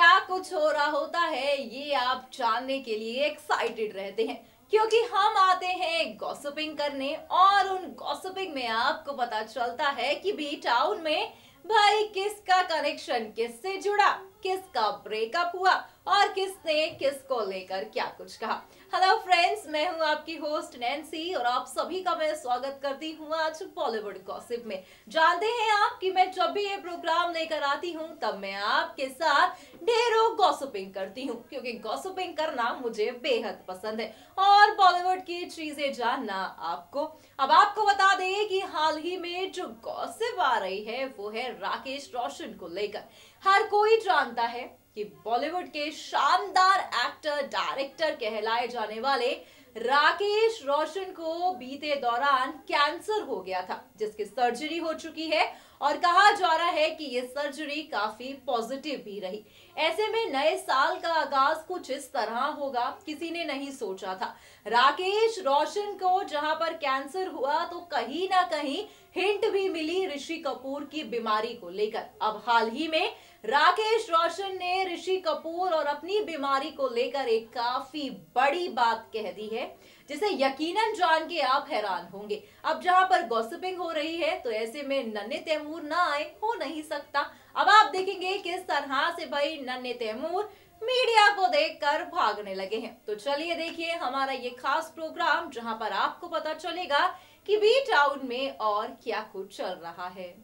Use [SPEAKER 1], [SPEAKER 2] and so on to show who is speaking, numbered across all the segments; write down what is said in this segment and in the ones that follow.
[SPEAKER 1] क्या कुछ हो रहा होता है ये आप जानने के लिए एक्साइटेड रहते हैं क्योंकि हम आते हैं गॉसिपिंग करने और उन गॉसिपिंग में आपको पता चलता है कि बी टाउन में भाई किसका कनेक्शन किससे जुड़ा, किसका ब्रेकअप हुआ और किसने किसको लेकर क्या कुछ कहा। हेलो फ्रेंड्स, मैं हूं आपकी होस्ट नैन्सी और आप सभी का मैं स्वागत करती हूं आज बॉलीवुड गॉसिप में। जानते हैं आप कि मैं जब भी ये प्रोग्राम लेकर आती हूं तब मैं आपके साथ ढेरों गॉसिपिंग करती हूं क्योंकि गॉसिपिंग करना मुझे बेहद पसंद है और बॉलीवुड की चीजें जानना आपको। अब आपको बता दें कि हाल ही में जो गॉसिप आ रही है वो है राकेश रोशन को लेकर। हर कोई जानता है कि बॉलीवुड के शानदार एक्टर डायरेक्टर कहलाए जाने वाले राकेश रोशन को बीते दौरान कैंसर हो गया था जिसकी सर्जरी हो चुकी है और कहा जा रहा है कि ये सर्जरी काफी पॉजिटिव भी रही। ऐसे में नए साल का आगाज कुछ इस तरह होगा किसी ने नहीं सोचा था। राकेश रोशन को जहां पर कैंसर हुआ तो कहीं ना कहीं हिंट भी मिली ऋषि कपूर की बीमारी को लेकर। अब हाल ही में राकेश रोशन ने ऋषि कपूर और अपनी बीमारी को लेकर एक काफी बड़ी बात कह दी है जिसे यकीनन जान के आप हैरान होंगे। अब जहां पर गॉसिपिंग हो रही है तो ऐसे में नन्हे तैमूर ना आए हो नहीं सकता। अब आप देखेंगे किस तरह से भाई नन्हे तैमूर मीडिया को देखकर भागने लगे हैं। तो चलिए देखिए हमारा ये खास प्रोग्राम जहां पर आपको पता चलेगा कि बी टाउन में और क्या कुछ चल रहा है।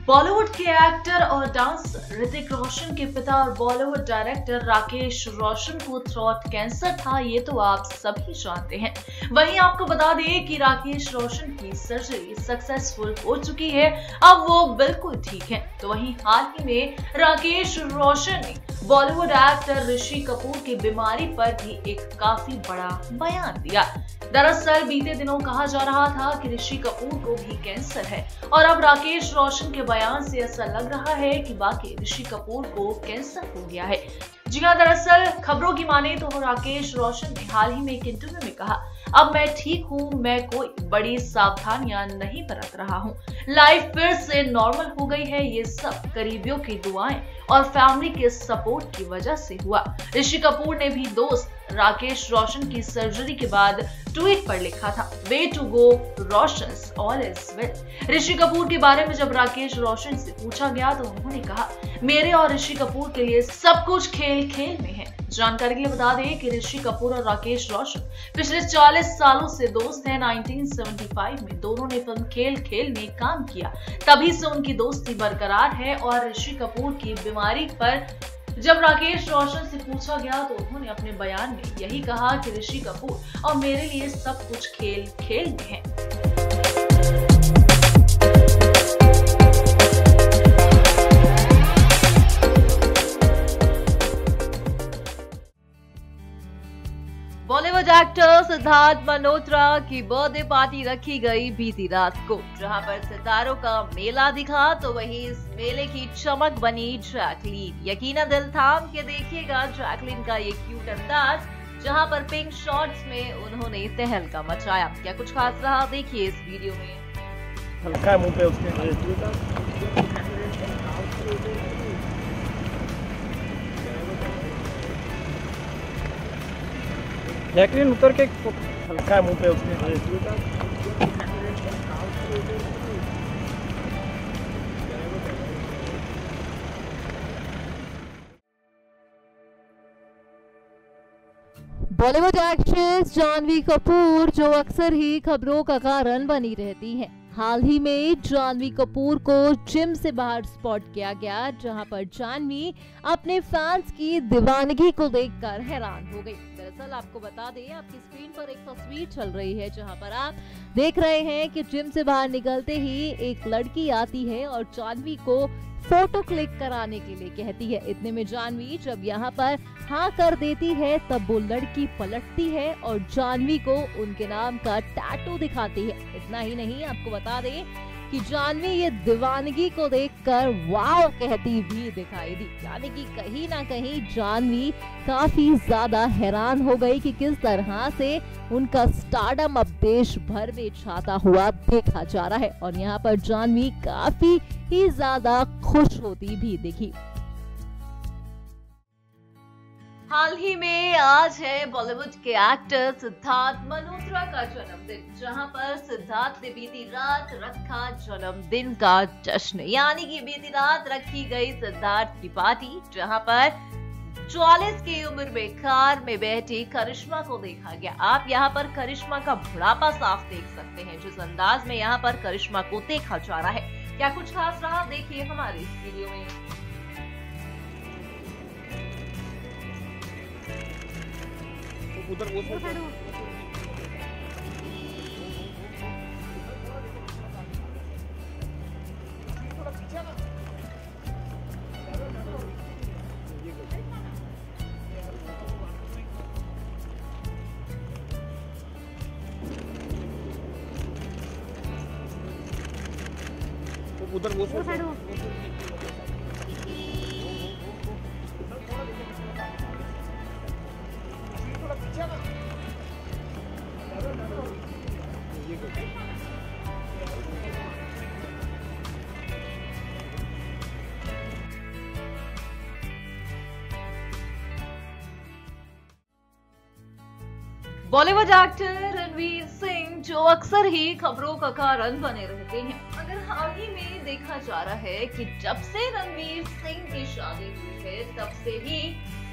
[SPEAKER 2] बॉलीवुड के एक्टर और डांसर ऋतिक रोशन के पिता और बॉलीवुड डायरेक्टर राकेश रोशन को थ्रोट कैंसर था, ये तो आप सभी जानते हैं। वहीं आपको बता दें कि राकेश रोशन की सर्जरी सक्सेसफुल हो चुकी है, अब वो बिल्कुल ठीक है। तो वहीं हाल ही में राकेश रोशन ने बॉलीवुड एक्टर ऋषि कपूर की बीमारी पर भी एक काफी बड़ा बयान दिया। दरअसल बीते दिनों कहा जा रहा था कि ऋषि कपूर को भी कैंसर है और अब राकेश रोशन के बयान से ऐसा लग रहा है कि वाकई ऋषि कपूर को कैंसर हो गया है। जी हाँ, दरअसल खबरों की माने तो राकेश रोशन ने हाल ही में एक इंटरव्यू में कहा, अब मैं ठीक हूँ, मैं कोई बड़ी सावधानियां नहीं बरत रहा हूँ, लाइफ फिर से नॉर्मल हो गई है। ये सब करीबियों की दुआएं और फैमिली के सपोर्ट की वजह से हुआ। ऋषि कपूर ने भी दोस्त राकेश रोशन की सर्जरी के बाद ट्वीट पर लिखा था, way to go Roshans, all is well. Rishi Kapoor के बारे में जब राकेश रोशन से पूछा गया तो उन्होंने कहा, मेरे और ऋषि कपूर के लिए सब कुछ खेल खेल में है। जानकारी के लिए बता दें कि ऋषि कपूर और राकेश रोशन पिछले 40 सालों से दोस्त हैं। 1975 में दोनों ने फिल्म खेल खेल में काम किया, तभी से उनकी दोस्ती बरकरार है। और ऋषि कपूर की बीमारी पर जब राकेश रोशन से पूछा गया तो उन्होंने अपने बयान में यही कहा कि ऋषि कपूर और मेरे लिए सब कुछ खेल खेल में है।
[SPEAKER 1] बॉलीवुड एक्टर सिद्धार्थ मल्होत्रा की बर्थडे पार्टी रखी गई बीती रात को, जहां पर सितारों का मेला दिखा तो वहीं इस मेले की चमक बनी जैकलीन। यकीनन दिल थाम के देखिएगा जैकलीन का ये क्यूट अंदाज, जहां पर पिंक शॉर्ट्स में उन्होंने तहलका मचाया। क्या कुछ खास रहा देखिए इस वीडियो में।
[SPEAKER 3] हल्का मुंह पे उसके जैकलीन उतर के हल्का मुंह पे उसके
[SPEAKER 1] बॉलीवुड एक्ट्रेस जानवी कपूर जो अक्सर ही खबरों का कारण बनी रहती हैं। हाल ही में जानवी कपूर को जिम से बाहर स्पॉट किया गया, जहां पर जानवी अपने फैंस की दीवानगी को देखकर हैरान हो गई। दरअसल आपको बता दें, आपकी स्क्रीन पर एक तस्वीर चल रही है जहां पर आप देख रहे हैं कि जिम से बाहर निकलते ही एक लड़की आती है और जानवी को फोटो क्लिक कराने के लिए कहती है। इतने में जानवी जब यहाँ पर हाँ कर देती है तब वो लड़की पलटती है और जानवी को उनके नाम का टैटू दिखाती है। इतना ही नहीं, आपको बता दें कि जानवी ये दीवानगी को देखकर वाव कहती भी दिखाई दी। यानी कि कहीं ना कहीं जानवी काफी ज्यादा हैरान हो गई कि किस तरह से उनका स्टारडम अब देश भर में छाता हुआ देखा जा रहा है और यहाँ पर जानवी काफी ही ज्यादा खुश होती भी दिखी।
[SPEAKER 2] हाल ही में आज है बॉलीवुड के एक्टर सिद्धार्थ मल्होत्रा का जन्मदिन, जहां पर सिद्धार्थ ने बीती रात रखा जन्मदिन का जश्न, यानी कि बीती रात रखी गई सिद्धार्थ की पार्टी, जहां पर 44 की उम्र में कार में बैठी करिश्मा को देखा गया। आप यहां पर करिश्मा का बुढ़ापा साफ देख सकते हैं, जिस अंदाज में यहां पर करिश्मा को देखा जा रहा है। क्या कुछ खास रहा, देखिए हमारे इस वीडियो में।
[SPEAKER 3] उधर वो
[SPEAKER 2] बॉलीवुड एक्टर रणवीर सिंह, जो अक्सर ही खबरों का कारण बने रहते हैं, अगर हाल ही में देखा जा रहा है कि जब से रणवीर सिंह की शादी हुई है, तब से ही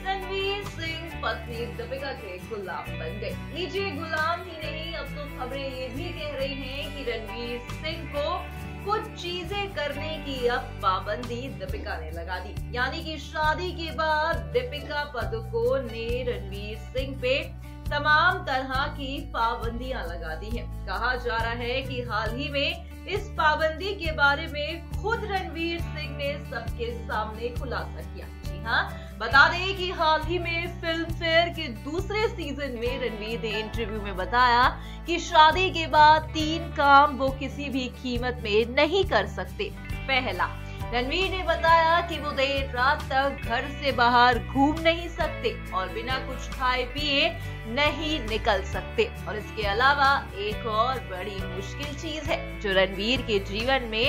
[SPEAKER 2] रणवीर सिंह पत्नी दीपिका के गुलाम बन गए। लीजिए, गुलाम ही नहीं, अब तो खबरें ये भी कह रही हैं कि रणवीर सिंह को कुछ चीजें करने की अब पाबंदी दीपिका ने लगा दी, यानी कि शादी के बाद दीपिका पादुकोण ने रणवीर सिंह पे तमाम तरह की पाबंदियां लगा दी हैं। कहा जा रहा है कि हाल ही में इस पाबंदी के बारे में खुद रणवीर सिंह ने सबके सामने खुलासा किया। जी हाँ, बता दें कि हाल ही में फिल्म फेयर के दूसरे सीजन में रणवीर ने इंटरव्यू में बताया कि शादी के बाद 3 काम वो किसी भी कीमत में नहीं कर सकते। पहला, रणवीर ने बताया कि वो देर रात तक घर से बाहर घूम नहीं सकते और बिना कुछ खाए पिए नहीं निकल सकते। और इसके अलावा एक और बड़ी मुश्किल चीज है जो रणवीर के जीवन में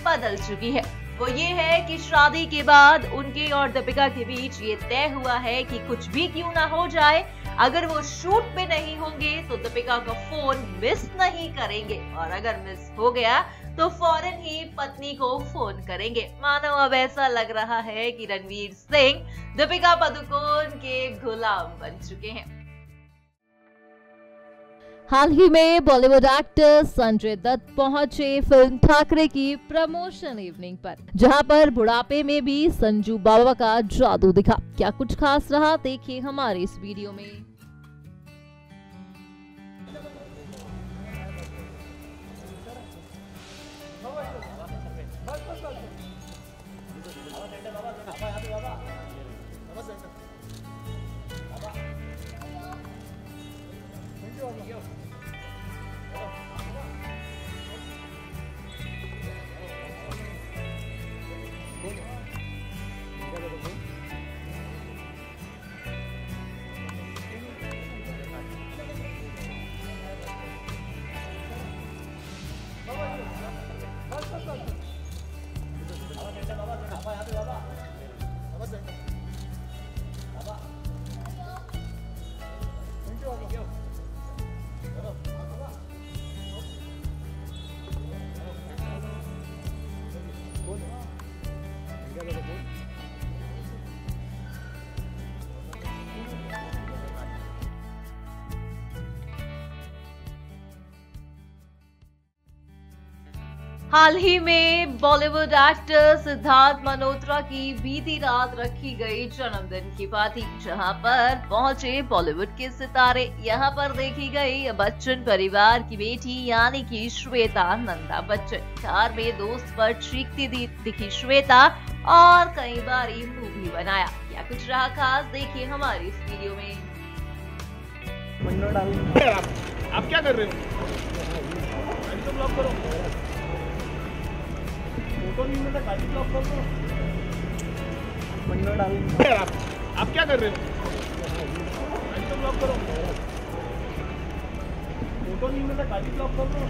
[SPEAKER 2] बदल चुकी है, वो ये है कि शादी के बाद उनके और दीपिका के बीच ये तय हुआ है कि कुछ भी क्यों ना हो जाए, अगर वो शूट पे नहीं होंगे तो दीपिका का फोन मिस नहीं करेंगे, और अगर मिस हो गया तो फौरन ही पत्नी को फोन करेंगे। मानो अब ऐसा लग रहा है कि रणवीर सिंह दीपिका पादुकोण के गुलाम बन चुके हैं।
[SPEAKER 1] हाल ही में बॉलीवुड एक्टर संजय दत्त पहुंचे फिल्म ठाकरे की प्रमोशन इवनिंग पर, जहां पर बुढ़ापे में भी संजू बाबा का जादू दिखा। क्या कुछ खास रहा, देखिए हमारे इस वीडियो में।
[SPEAKER 2] हाल ही में बॉलीवुड एक्टर सिद्धार्थ मल्होत्रा की बीती रात रखी गई जन्मदिन की पार्टी, जहां पर पहुंचे बॉलीवुड के सितारे। यहां पर देखी गई बच्चन परिवार की बेटी यानी कि श्वेता नंदा बच्चन। कार में दोस्त पर चीखती दिखी श्वेता और कई बारी मुंह भी बनाया। क्या कुछ रहा खास, देखिए हमारी इस वीडियो में।
[SPEAKER 3] आप क्या कर रहे हो? ब्लॉक करो, फोटो नहीं मिलता, गाड़ी ब्लॉक कर दो। आप क्या कर रहे हो? गाड़ी तो ब्लॉक करो, फोटो नहीं मिलता, गाड़ी ब्लॉक कर दो।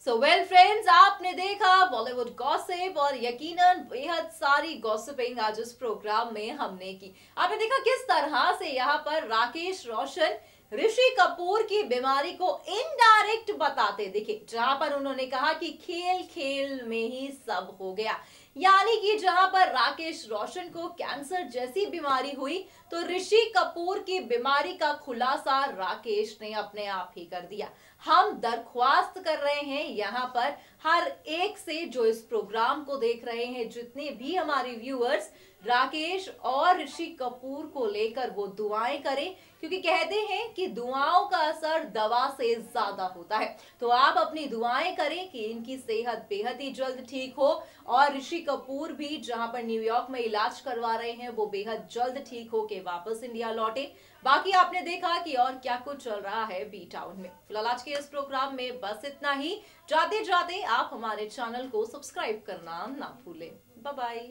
[SPEAKER 1] सो वेल फ्रेंड्स, आपने देखा बॉलीवुड गॉसिप और यकीनन बेहद सारी गॉसिपिंग आज इस प्रोग्राम में हमने की। आपने देखा किस तरह से यहाँ पर राकेश रोशन ऋषि कपूर की बीमारी को इनडायरेक्ट बताते दिखे, जहां पर उन्होंने कहा कि खेल खेल में ही सब हो गया। यानी कि जहां पर राकेश रोशन को कैंसर जैसी बीमारी हुई तो ऋषि कपूर की बीमारी का खुलासा राकेश ने अपने आप ही कर दिया। हम दरख्वास्त कर रहे हैं यहाँ पर हर एक से जो इस प्रोग्राम को देख रहे हैं, जितने भी हमारे व्यूअर्स, राकेश और ऋषि कपूर को लेकर वो दुआएं करें, क्योंकि कहते हैं कि दुआओं का असर दवा से ज्यादा होता है। तो आप अपनी दुआएं करें कि इनकी सेहत बेहद ही जल्द ठीक हो और ऋषि कपूर भी जहां पर न्यूयॉर्क में इलाज करवा रहे हैं वो बेहद जल्द ठीक हो के वापस इंडिया लौटे। बाकी आपने देखा कि और क्या कुछ चल रहा है बी टाउन में। फिलहाल आज के इस प्रोग्राम में बस इतना ही। जाते जाते आप हमारे चैनल को सब्सक्राइब करना ना भूलें। Bye bye.